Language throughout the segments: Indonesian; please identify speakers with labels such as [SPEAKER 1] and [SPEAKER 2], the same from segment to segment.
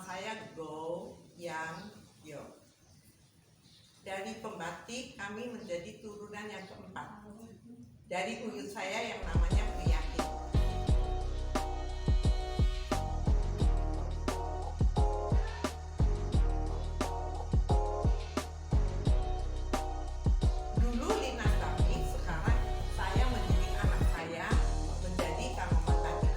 [SPEAKER 1] saya Go Yang Yo. Dari pembatik kami menjadi turunan yang keempat dari uyut saya yang namanya Priyati. Dulu Lina Batik, sekarang saya mendidik anak saya menjadi Karamat Batik.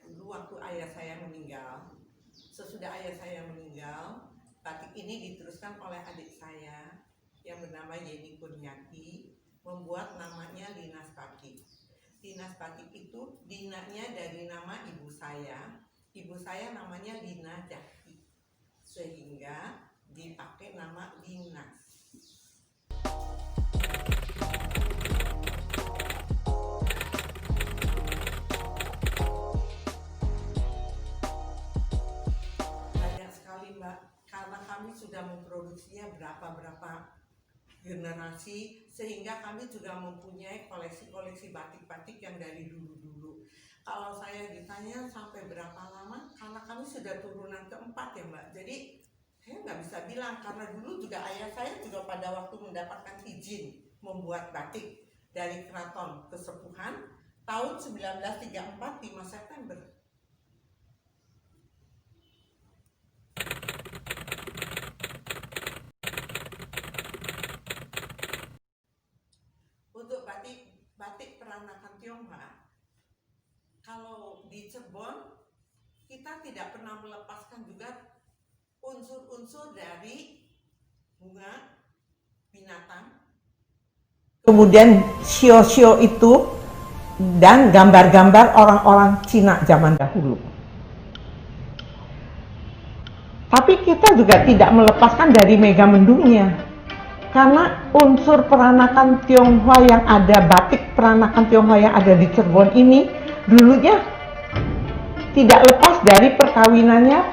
[SPEAKER 1] Dulu waktu ayah saya meninggal, sesudah ayah saya meninggal, batik ini diteruskan oleh adik saya yang bernama Yeni Kurniati, membuat namanya Linas Batik. Linas Batik itu dinanya dari nama ibu saya. Ibu saya namanya Lina Jati, sehingga dipakai nama Linas. Karena kami sudah memproduksinya berapa generasi, sehingga kami juga mempunyai koleksi-koleksi batik-batik yang dari dulu-dulu. Kalau saya ditanya sampai berapa lama, karena kami sudah turunan keempat ya Mbak, jadi saya nggak bisa bilang, karena dulu juga ayah saya juga pada waktu mendapatkan izin membuat batik dari Keraton Kesepuhan tahun 1934 5 September. Untuk batik peranakan Tionghoa, kalau di Cirebon kita tidak pernah melepaskan juga unsur-unsur dari bunga, binatang, kemudian shio-shio itu, dan gambar-gambar orang-orang Cina zaman dahulu. Tapi kita juga tidak melepaskan dari Megamendungnya. Karena unsur peranakan Tionghoa yang ada, batik peranakan Tionghoa yang ada di Cirebon ini, dulunya tidak lepas dari perkawinannya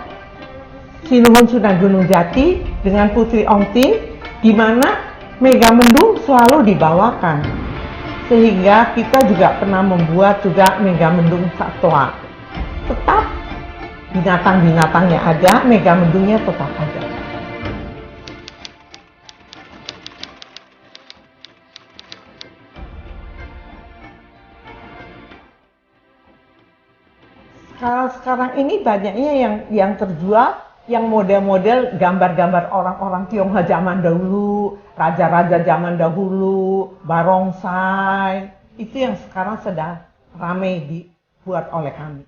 [SPEAKER 1] Sinuhun Sunan Gunung Jati dengan Putri Ongtin, di mana Megamendung selalu dibawakan. Sehingga kita juga pernah membuat juga Megamendung Satwa. Tetap binatang-binatangnya ada, Megamendungnya tetap ada. Sekarang ini banyaknya yang terjual yang model-model gambar-gambar orang-orang Tionghoa zaman dahulu, raja-raja zaman dahulu, barongsai. Itu yang sekarang sedang ramai dibuat oleh kami.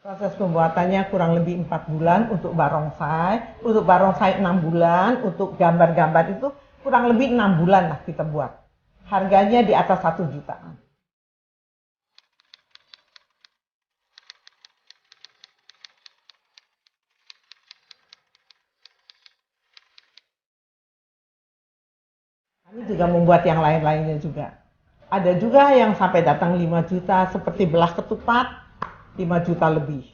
[SPEAKER 1] Proses pembuatannya kurang lebih 4 bulan untuk barongsai 6 bulan, untuk gambar-gambar itu kurang lebih 6 bulan lah kita buat. Harganya di atas 1 jutaan. Kami juga membuat yang lain-lainnya juga. Ada juga yang sampai datang 5 juta seperti belah ketupat. 5 juta lebih.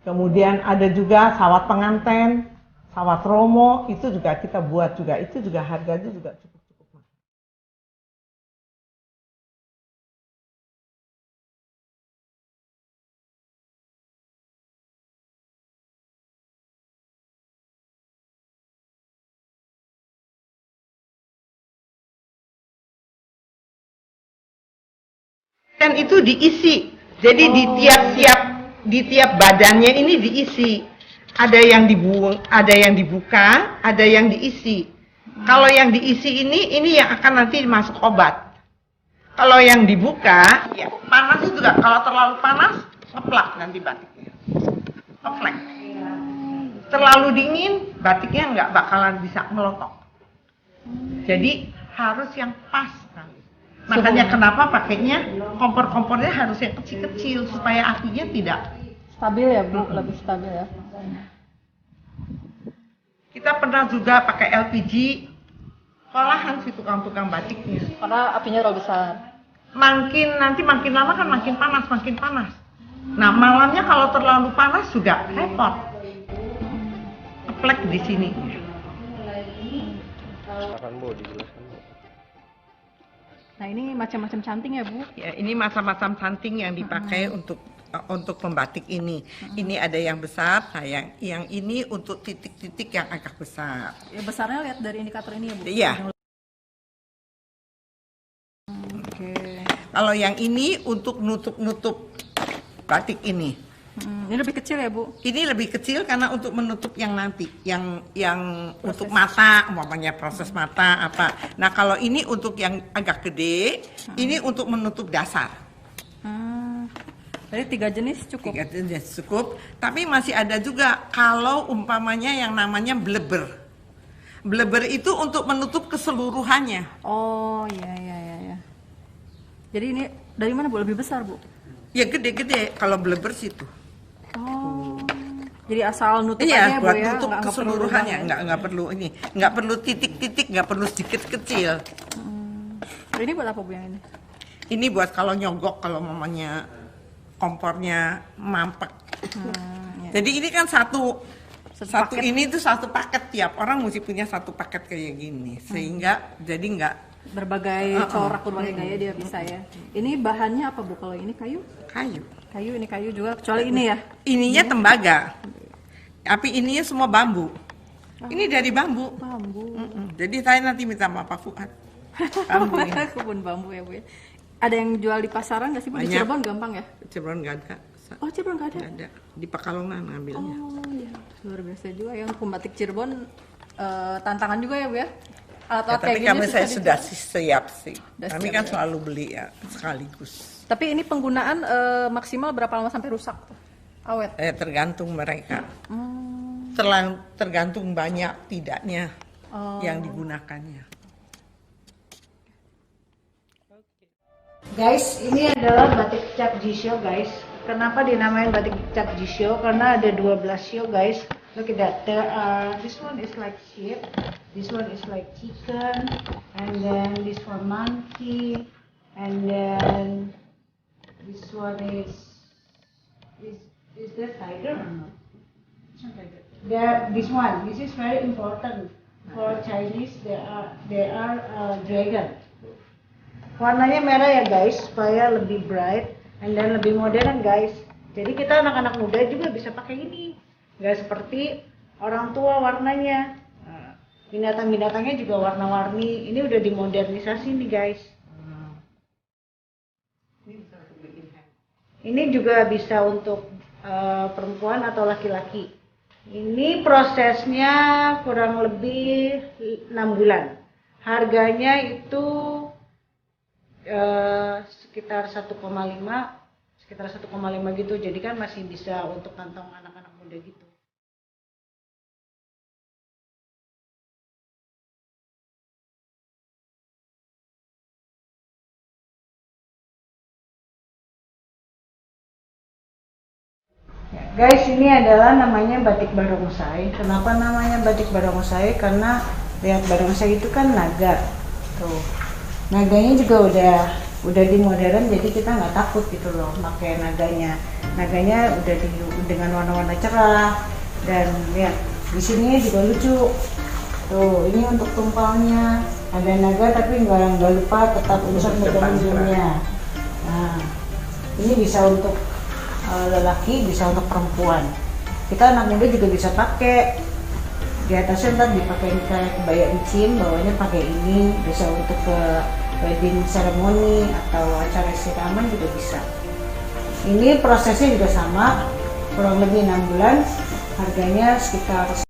[SPEAKER 1] Kemudian ada juga sawat penganten, sawat romo, itu juga kita buat juga. Itu juga harganya juga cukup mahal. Dan itu diisi. Jadi di tiap badannya ini diisi. Ada yang dibuka, ada yang diisi. Kalau yang diisi ini yang akan nanti masuk obat. Kalau yang dibuka, ya panas juga. Kalau terlalu panas, ngeplak nanti batiknya. Ngeplak. Terlalu dingin, batiknya nggak bakalan bisa melotok. Jadi harus yang pas. Makanya kenapa pakainya kompor-kompornya harus yang kecil-kecil supaya apinya tidak
[SPEAKER 2] stabil ya Bu, lebih stabil ya.
[SPEAKER 1] Kita pernah juga pakai LPG, kolahan si tukang-tukang batiknya.
[SPEAKER 2] Karena apinya terlalu besar.
[SPEAKER 1] Makin lama kan makin panas. Nah malamnya kalau terlalu panas juga repot. plek di sini.
[SPEAKER 3] Silakan Bu, dijelaskan Bu.
[SPEAKER 2] Nah ini macam-macam canting ya Bu?
[SPEAKER 1] Ya, ini macam-macam canting yang dipakai untuk pembatik ini. Ini ada yang besar, yang ini untuk titik-titik yang agak besar.
[SPEAKER 2] Ya besarnya lihat dari indikator ini ya Bu?
[SPEAKER 1] Iya.
[SPEAKER 2] Oke.
[SPEAKER 1] Kalau yang ini untuk nutup-nutup batik ini.
[SPEAKER 2] Ini lebih kecil ya Bu?
[SPEAKER 1] Ini lebih kecil karena untuk menutup yang nanti, yang untuk mata, umpamanya proses mata apa. Nah kalau ini untuk yang agak gede, ini untuk menutup dasar.
[SPEAKER 2] Jadi 3 jenis cukup?
[SPEAKER 1] 3 jenis cukup, tapi masih ada juga kalau umpamanya yang namanya bleber. Bleber itu untuk menutup keseluruhannya.
[SPEAKER 2] Oh iya. Jadi ini dari mana Bu? Lebih besar Bu?
[SPEAKER 1] Ya gede-gede kalau bleber situ.
[SPEAKER 2] Oh. Jadi asal nutup
[SPEAKER 1] Iya,
[SPEAKER 2] aja ya Bu
[SPEAKER 1] buat
[SPEAKER 2] ya?
[SPEAKER 1] nutup
[SPEAKER 2] Nggak perlu
[SPEAKER 1] keseluruhannya,
[SPEAKER 2] lubang ya?
[SPEAKER 1] nggak perlu ini, nggak perlu titik-titik, nggak perlu sedikit kecil.
[SPEAKER 2] Ini buat apa Bu yang ini?
[SPEAKER 1] Ini buat kalau nyogok, kalau mamanya kompornya mampek.
[SPEAKER 2] Ya.
[SPEAKER 1] Jadi ini kan satu
[SPEAKER 2] paket.
[SPEAKER 1] ini tuh satu paket, tiap orang mesti punya satu paket kayak gini, sehingga jadi nggak
[SPEAKER 2] Berbagai corak, berbagai gaya dia bisa ya. Ini bahannya apa Bu? Kalau ini kayu?
[SPEAKER 1] kayu.
[SPEAKER 2] Kayu, ini kayu juga, kecuali ini ya?
[SPEAKER 1] Ininya tembaga, tapi ininya semua bambu. Ini dari bambu.
[SPEAKER 2] Bambu.
[SPEAKER 1] Jadi saya nanti minta sama Pak Fuad. Bambu ini.
[SPEAKER 2] Kebun bambu ya Bu ya. Ada yang jual di pasaran nggak sih Bu? Di
[SPEAKER 1] Banyak.
[SPEAKER 2] Cirebon gampang ya?
[SPEAKER 1] Cirebon nggak ada.
[SPEAKER 2] Oh Cirebon nggak ada?
[SPEAKER 1] Nggak ada. Di Pekalongan ngambilnya.
[SPEAKER 2] Oh iya, luar biasa juga yang pembatik Cirebon, tantangan juga ya Bu ya?
[SPEAKER 1] Ya,
[SPEAKER 2] Alat-alat
[SPEAKER 1] tapi
[SPEAKER 2] kayak
[SPEAKER 1] kami
[SPEAKER 2] gini
[SPEAKER 1] saya
[SPEAKER 2] susah
[SPEAKER 1] sudah
[SPEAKER 2] dijual.
[SPEAKER 1] siap sih.
[SPEAKER 2] Udah
[SPEAKER 1] Kami
[SPEAKER 2] siap
[SPEAKER 1] kan
[SPEAKER 2] ya.
[SPEAKER 1] selalu beli ya sekaligus.
[SPEAKER 2] Tapi ini penggunaan maksimal berapa lama sampai rusak tuh? Awet?
[SPEAKER 1] Tergantung mereka.
[SPEAKER 2] Hmm.
[SPEAKER 1] Tergantung banyak tidaknya
[SPEAKER 2] Oh.
[SPEAKER 1] yang digunakannya.
[SPEAKER 4] Guys, ini adalah batik cap Jisho guys. Kenapa dinamain batik cap Jisho? Karena ada 12 show guys. Look at that. This one is like sheep, this one is like chicken, and then this one monkey, and then this one is that tiger or not? It's not tiger. This is very important for Chinese. They are dragon. Warnanya merah ya guys, supaya lebih bright and then lebih modern guys. Jadi kita anak-anak muda juga bisa pakai ini, nggak seperti orang tua warnanya. Binatang-binatangnya juga warna-warni. Ini udah dimodernisasi nih guys. Ini juga bisa untuk perempuan atau laki-laki. Ini prosesnya kurang lebih 6 bulan. Harganya itu sekitar 1,5 gitu, jadi kan masih bisa untuk kantong anak-anak muda gitu. Ya, guys, ini adalah namanya batik barongsai. Kenapa namanya batik barongsai? Karena lihat barongsai itu kan naga tuh. Naganya juga udah di modern, jadi kita nggak takut gitu loh pakai naganya. Naganya udah dengan warna-warna cerah, dan lihat di sini juga lucu. Tuh, ini untuk tumpalnya ada naga tapi nggak lupa tetap unsur ujung-ujungnya. Nah, ini bisa untuk lelaki, bisa untuk perempuan. Kita anak muda juga bisa pakai. Di atasnya ntar dipakai kayak kebaya licin, bawahnya pakai ini, bisa untuk ke wedding ceremony atau acara siraman juga bisa. Ini prosesnya juga sama, kurang lebih 6 bulan, harganya sekitar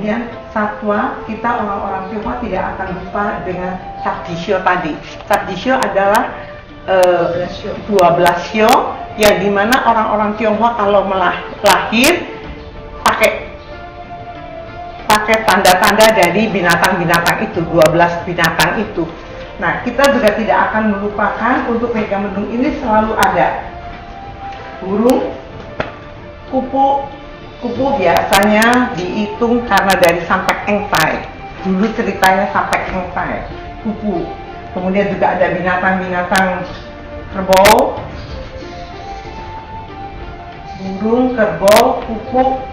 [SPEAKER 1] Kemudian satwa, kita orang-orang Tionghoa tidak akan lupa dengan Sabjisho tadi. Sabjisho adalah 12 sio yang dimana orang-orang Tionghoa kalau lahir pakai tanda-tanda dari binatang-binatang itu, 12 binatang itu. Nah, kita juga tidak akan melupakan untuk Megamendung ini selalu ada burung, kupu biasanya dihitung karena dari sampai engtai. Dulu ceritanya sampai engtai, kupu. Kemudian juga ada binatang-binatang kerbau, burung, kerbau, kupu,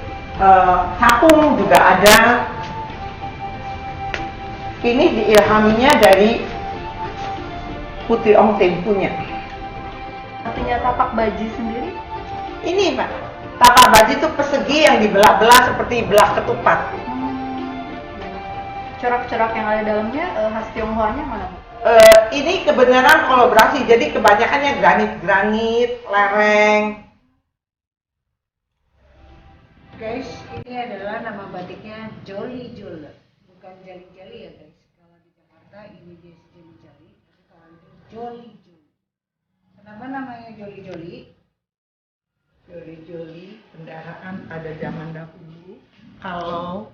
[SPEAKER 1] capung juga ada. Ini diilhaminya dari Putri Ong Tempunya.
[SPEAKER 2] Artinya tapak baji sendiri?
[SPEAKER 1] Ini Pak, tapak baji itu persegi yang dibelah-belah seperti belah ketupat.
[SPEAKER 2] Corak-corak yang ada dalamnya khas Tionghoanya mana, Bu?
[SPEAKER 1] Ini kebenaran kolaborasi, jadi kebanyakannya granit-granit, lereng.
[SPEAKER 4] Guys, ini adalah nama batiknya Jolly Jolly, bukan jali-jali ya guys. Kalau di Jakarta ini dia jali-jali, tapi kalau itu Jolly Jolly. Kenapa namanya Jolly Jolly?
[SPEAKER 1] Joli-joli kendaraan pada zaman dahulu, kalau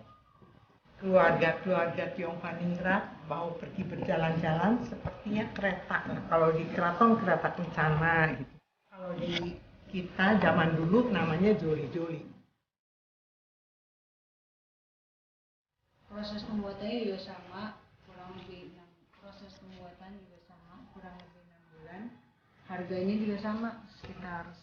[SPEAKER 1] keluarga-keluarga Tionghoa Ningrat mau pergi berjalan-jalan sepertinya kereta. Nah, kalau di keraton kereta kencana gitu. Kalau di kita zaman dulu namanya joli-joli.
[SPEAKER 4] Proses pembuatannya juga sama, kurang lebih 6 bulan. Harganya juga sama, sekitar